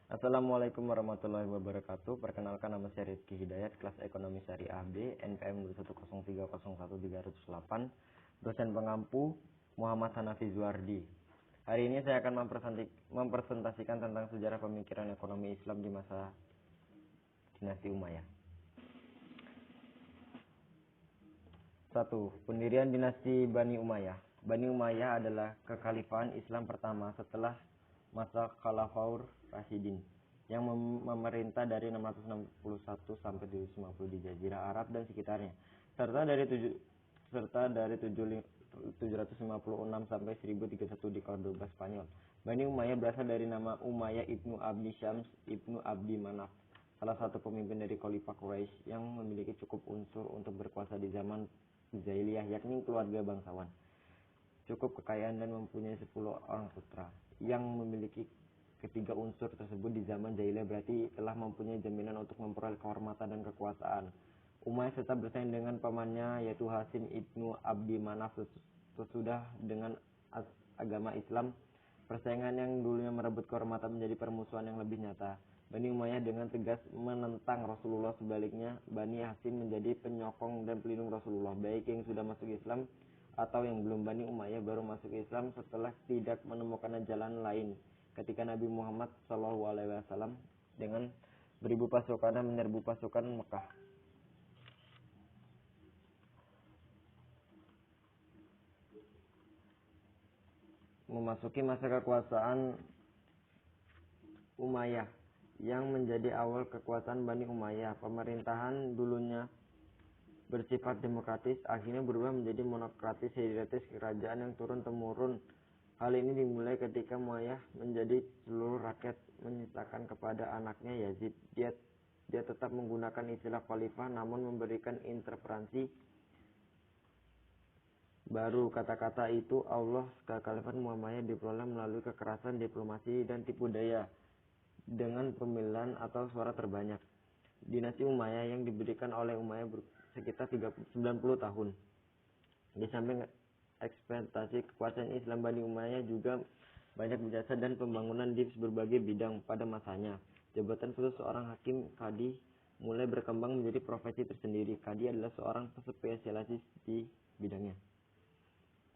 Assalamualaikum warahmatullahi wabarakatuh. Perkenalkan, nama saya Rizky Hidayat, kelas Ekonomi Syariah B, NPM 210301308, dosen pengampu Muhammad Hanafi Zuardi. Hari ini saya akan mempresentasikan tentang sejarah pemikiran ekonomi Islam di masa dinasti Umayyah. 1. Pendirian dinasti Bani Umayyah. Bani Umayyah adalah kekhalifahan Islam pertama setelah masa Khalafaur Rasyidin yang memerintah dari 661 sampai 750 di Jazirah Arab dan sekitarnya, serta dari 756 sampai 1031 di Cordoba, Spanyol. Bani Umayyah berasal dari nama Umayyah ibnu Abdi Syams ibnu Abdi Manaf, salah satu pemimpin dari Khalifah Quraisy yang memiliki cukup unsur untuk berkuasa di zaman Jahiliyah, yakni keluarga bangsawan, cukup kekayaan dan mempunyai 10 orang putra. Yang memiliki ketiga unsur tersebut di zaman Jahiliyah berarti telah mempunyai jaminan untuk memperoleh kehormatan dan kekuasaan. Umayyah tetap bersaing dengan pamannya yaitu Hasim ibnu Abdi Manaf sesudah dengan agama Islam. Persaingan yang dulunya merebut kehormatan menjadi permusuhan yang lebih nyata. Bani Umayyah dengan tegas menentang Rasulullah, sebaliknya Bani Hasim menjadi penyokong dan pelindung Rasulullah, baik yang sudah masuk Islam atau yang belum. Bani Umayyah baru masuk Islam setelah tidak menemukan jalan lain ketika Nabi Muhammad SAW dengan beribu pasukan menyerbu pasukan Mekah. Memasuki masa kekuasaan Umayyah yang menjadi awal kekuasaan Bani Umayyah. Pemerintahan dulunya bersifat demokratis akhirnya berubah menjadi monokratis hierarkis kerajaan yang turun-temurun. Hal ini dimulai ketika Umayyah menjadi seluruh rakyat menyisakan kepada anaknya Yazid. Dia tetap menggunakan istilah khalifah namun memberikan interpretasi baru. Kata-kata itu Allah kekhalifahan Umayyah diperoleh melalui kekerasan, diplomasi, dan tipu daya dengan pemilihan atau suara terbanyak. Dinasti Umayyah yang diberikan oleh Umayyah sekitar 90 tahun. Di samping ekspektasi kekuasaan Islam, Bani Umayyah juga banyak berjasa dan pembangunan di berbagai bidang pada masanya. Jabatan khusus seorang hakim kadi mulai berkembang menjadi profesi tersendiri. Kadi adalah seorang spesialis di bidangnya.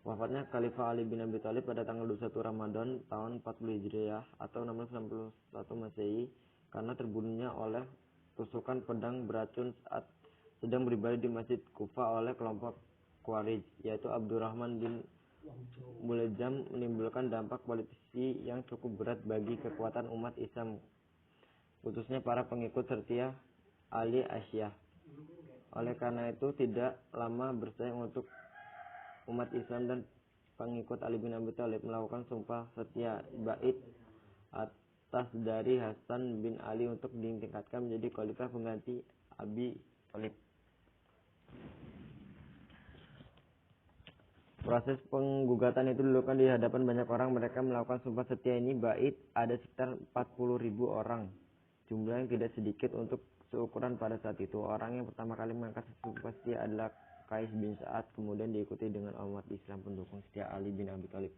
Wafatnya Khalifah Ali bin Abi Thalib pada tanggal 21 Ramadan tahun 40 Hijriah atau 691 Masehi karena terbunuhnya oleh tusukan pedang beracun saat sedang beribadah di Masjid Kufa oleh kelompok Khawarij, yaitu Abdurrahman bin Muljam, menimbulkan dampak politisi yang cukup berat bagi kekuatan umat Islam, khususnya para pengikut setia Ali Asy'ah. Oleh karena itu tidak lama bersaing untuk umat Islam dan pengikut Ali bin Abi Thalib melakukan sumpah setia bait atas dari Hasan bin Ali untuk ditingkatkan menjadi khalifah pengganti Abi Thalib. Proses penggugatan itu dilakukan di hadapan banyak orang. Mereka melakukan sumpah setia ini bait ada sekitar 40.000 orang, jumlah yang tidak sedikit untuk seukuran pada saat itu. Orang yang pertama kali mengangkat sumpah setia adalah Qais bin Sa'ad, kemudian diikuti dengan umat Islam pendukung setia Ali bin Abi Thalib.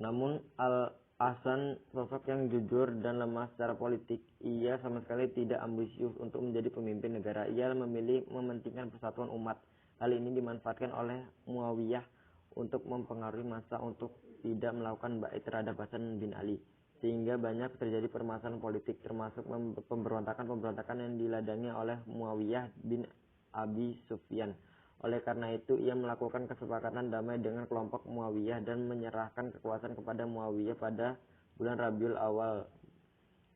Namun Al-Hasan sosok yang jujur dan lemah secara politik. Ia sama sekali tidak ambisius untuk menjadi pemimpin negara. Ia memilih mementingkan persatuan umat. Hal ini dimanfaatkan oleh Muawiyah untuk mempengaruhi massa untuk tidak melakukan bait terhadap Hasan bin Ali, sehingga banyak terjadi permasalahan politik, termasuk pemberontakan yang diladangi oleh Muawiyah bin Abi Sufyan. Oleh karena itu, ia melakukan kesepakatan damai dengan kelompok Muawiyah dan menyerahkan kekuasaan kepada Muawiyah pada bulan Rabiul Awal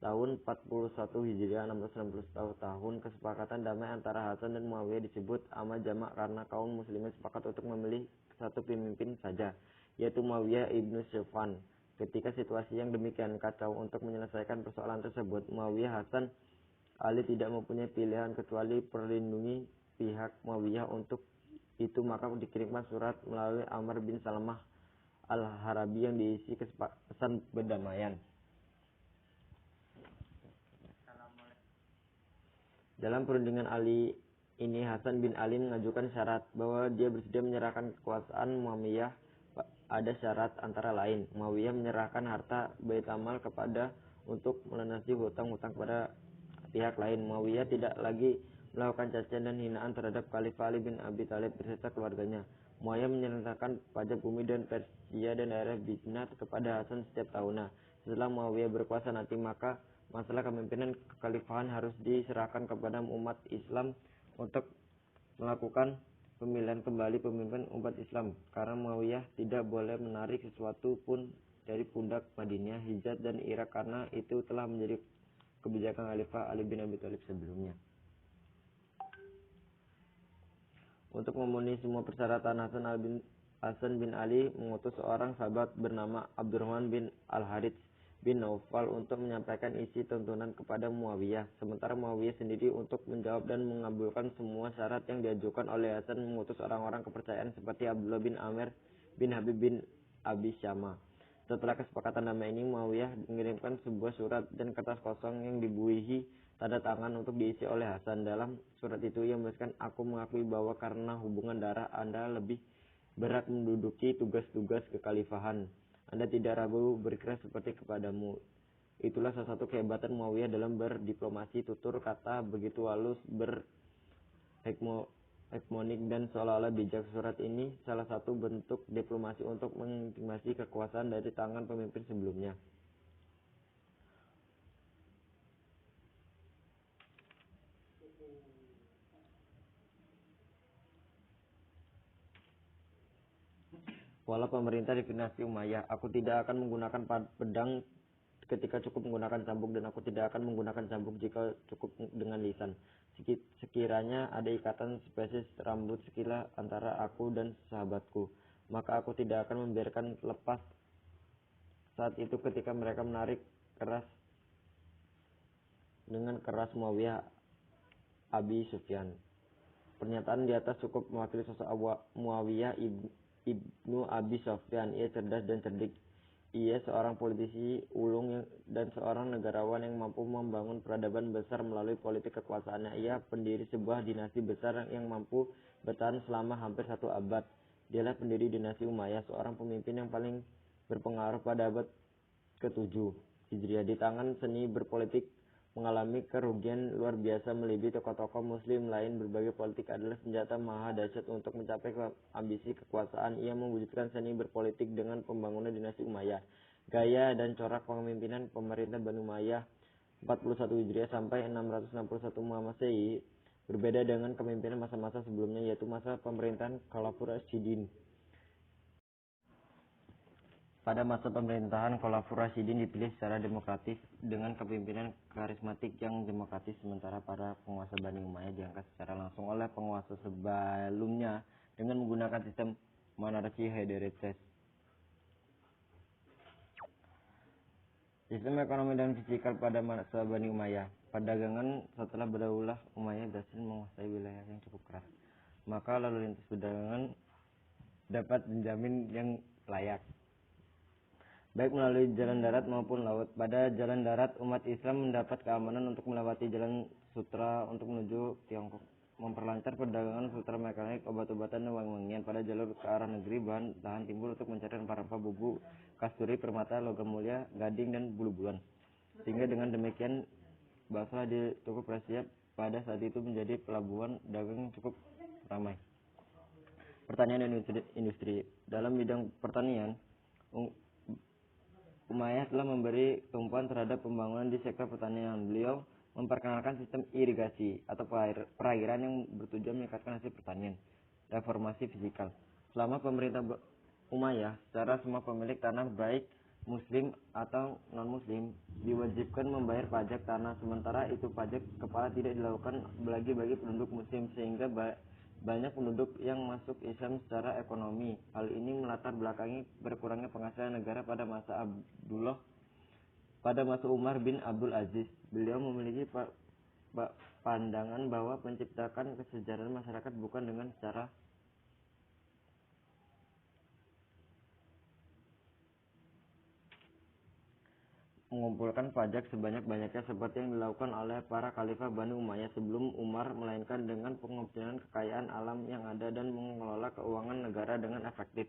tahun 41 Hijriah 661 tahun. Kesepakatan damai antara Hasan dan Muawiyah disebut Amal Jamak karena kaum muslimin sepakat untuk memilih satu pemimpin saja, yaitu Muawiyah ibnu Sufyan. Ketika situasi yang demikian kacau, untuk menyelesaikan persoalan tersebut, Muawiyah Hasan Ali tidak mempunyai pilihan kecuali perlindungi pihak Muawiyah. Untuk itu maka dikirimkan surat melalui Amr bin Salamah Al-Harabi yang diisi pesan perdamaian. Dalam perundingan Ali ini, Hasan bin Ali mengajukan syarat bahwa dia bersedia menyerahkan kekuasaan Muawiyah ada syarat antara lain. Muawiyah menyerahkan harta Baitamal kepada untuk melunasi hutang-hutang kepada pihak lain. Muawiyah tidak lagi melakukan cacian dan hinaan terhadap Khalifah Ali bin Abi Thalib beserta keluarganya. Muawiyah menyerahkan pajak bumi dan Persia dan daerah Biznat kepada Hasan setiap tahunnya. Setelah Muawiyah berkuasa nanti, maka masalah kepemimpinan kekhalifahan harus diserahkan kepada umat Islam untuk melakukan pemilihan kembali pemimpin umat Islam, karena Muawiyah tidak boleh menarik sesuatu pun dari pundak Madinah, Hijaz dan Irak karena itu telah menjadi kebijakan Khalifah Ali bin Abi Thalib sebelumnya. Untuk memenuhi semua persyaratan, Hasan bin Ali mengutus seorang sahabat bernama Abdurrahman bin Al-Harits bin Naufal untuk menyampaikan isi tuntunan kepada Muawiyah. Sementara Muawiyah sendiri untuk menjawab dan mengabulkan semua syarat yang diajukan oleh Hasan mengutus orang-orang kepercayaan seperti Abdullah bin Amir bin Habib bin Abi Syama. Setelah kesepakatan damai ini, Muawiyah mengirimkan sebuah surat dan kertas kosong yang dibuihi tanda tangan untuk diisi oleh Hasan. Dalam surat itu ia menuliskan, "Aku mengakui bahwa karena hubungan darah Anda lebih berat menduduki tugas-tugas kekhalifahan. Anda tidak ragu berkeras seperti kepadamu." Itulah salah satu kehebatan Muawiyah dalam berdiplomasi. Tutur kata begitu halus, berhekmonik dan seolah-olah bijak. Surat ini salah satu bentuk diplomasi untuk mengintimidasi kekuasaan dari tangan pemimpin sebelumnya. Walau pemerintah di dinasti Umayyah, aku tidak akan menggunakan pedang ketika cukup menggunakan cambuk, dan aku tidak akan menggunakan cambuk jika cukup dengan lisan. Sekiranya ada ikatan spesies rambut sekilas antara aku dan sahabatku, maka aku tidak akan membiarkan lepas saat itu ketika mereka menarik dengan keras Muawiyah Abi Sufyan. Pernyataan di atas cukup mewakili sosok Muawiyah ibnu Abi Sufyan. Ia cerdas dan cerdik. Ia seorang politisi ulung dan seorang negarawan yang mampu membangun peradaban besar melalui politik kekuasaannya. Ia pendiri sebuah dinasti besar yang mampu bertahan selama hampir 1 abad. Dialah pendiri dinasti Umayyah, seorang pemimpin yang paling berpengaruh pada abad ke-7 Hijriah. Di tangan seni berpolitik mengalami kerugian luar biasa, melebihi tokoh-tokoh muslim lain. Berbagai politik adalah senjata maha dahsyat untuk mencapai ambisi kekuasaan. Ia mewujudkan seni berpolitik dengan pembangunan dinasti Umayyah. Gaya dan corak kepemimpinan pemerintah Bani Umayyah 41 Hijriah sampai 661 Masehi berbeda dengan kepemimpinan masa-masa sebelumnya, yaitu masa pemerintahan Khalifah Rasyidin. Pada masa pemerintahan Khalifah Rasyidin dipilih secara demokratis dengan kepemimpinan karismatik yang demokratis, sementara para penguasa Bani Umayyah diangkat secara langsung oleh penguasa sebelumnya dengan menggunakan sistem monarki herediter. Sistem ekonomi dan fiskal pada masa Bani Umayyah. Perdagangan setelah berdaulah Umayyah berhasil menguasai wilayah yang cukup keras, maka lalu lintas perdagangan dapat menjamin yang layak, baik melalui jalan darat maupun laut. Pada jalan darat, umat Islam mendapat keamanan untuk melewati jalan sutra untuk menuju Tiongkok, memperlancar perdagangan sutra mekanik, obat-obatan dan wangi-wangian. Pada jalur ke arah negeri, bahan tahan timbul untuk mencari rempah-rempah, bubu, kasturi, permata, logam mulia, gading, dan bulu-buluan. Sehingga dengan demikian, Basrah di Turki Persia pada saat itu menjadi pelabuhan dagang yang cukup ramai. Pertanian dan industri. Dalam bidang pertanian, Umayyah telah memberi tumpuan terhadap pembangunan di sektor pertanian. Beliau memperkenalkan sistem irigasi atau perairan yang bertujuan meningkatkan hasil pertanian. Reformasi fiskal. Selama pemerintah Umayyah, secara semua pemilik tanah baik muslim atau non-muslim diwajibkan membayar pajak tanah. Sementara itu pajak kepala tidak dilakukan bagi penduduk muslim, sehingga banyak penduduk yang masuk Islam secara ekonomi. Hal ini melatar belakangi berkurangnya penghasilan negara pada masa Umar bin Abdul Aziz. Beliau memiliki pandangan bahwa menciptakan kesejahteraan masyarakat bukan dengan cara mengumpulkan pajak sebanyak-banyaknya seperti yang dilakukan oleh para khalifah Bani Umayyah sebelum Umar, melainkan dengan pengoptimalan kekayaan alam yang ada dan mengelola keuangan negara dengan efektif.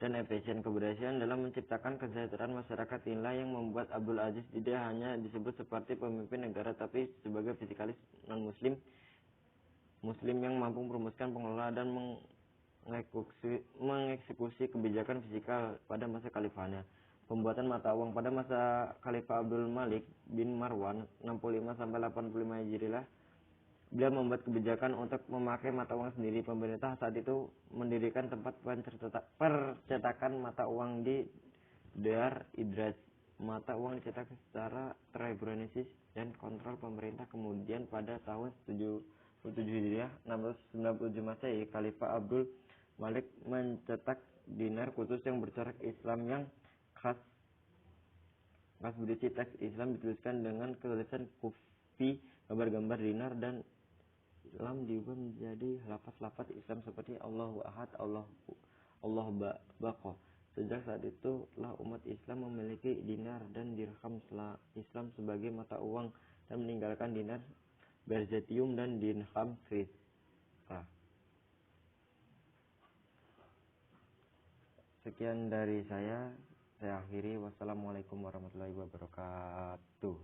dan efisien. Keberhasilan dalam menciptakan kesejahteraan masyarakat inilah yang membuat Abdul Aziz tidak hanya disebut seperti pemimpin negara, tapi sebagai fisikalis non-muslim yang mampu merumuskan, pengelola, dan mengeksekusi kebijakan fiskal pada masa khalifahnya. Pembuatan mata uang pada masa Khalifah Abdul Malik bin Marwan 65-85 Hijriah, beliau membuat kebijakan untuk memakai mata uang sendiri. Pemerintah saat itu mendirikan tempat percetakan mata uang di Dar Idras. Mata uang dicetak secara terorganisir dan kontrol pemerintah. Kemudian pada tahun 77 Hijriah 697 Masehi, Khalifah Abdul Malik mencetak dinar khusus yang bercorak Islam yang khas berisi teks Islam dituliskan dengan tulisan kufi, gambar-gambar dinar, dan lam diubah menjadi lafaz-lafaz Islam seperti Allahu Ahad, Allah Baqa. Sejak saat itu lah umat Islam memiliki dinar dan dirham Islam sebagai mata uang dan meninggalkan dinar Byzantium dan dirham Swiss. Sekian dari saya akhiri. Wassalamualaikum warahmatullahi wabarakatuh.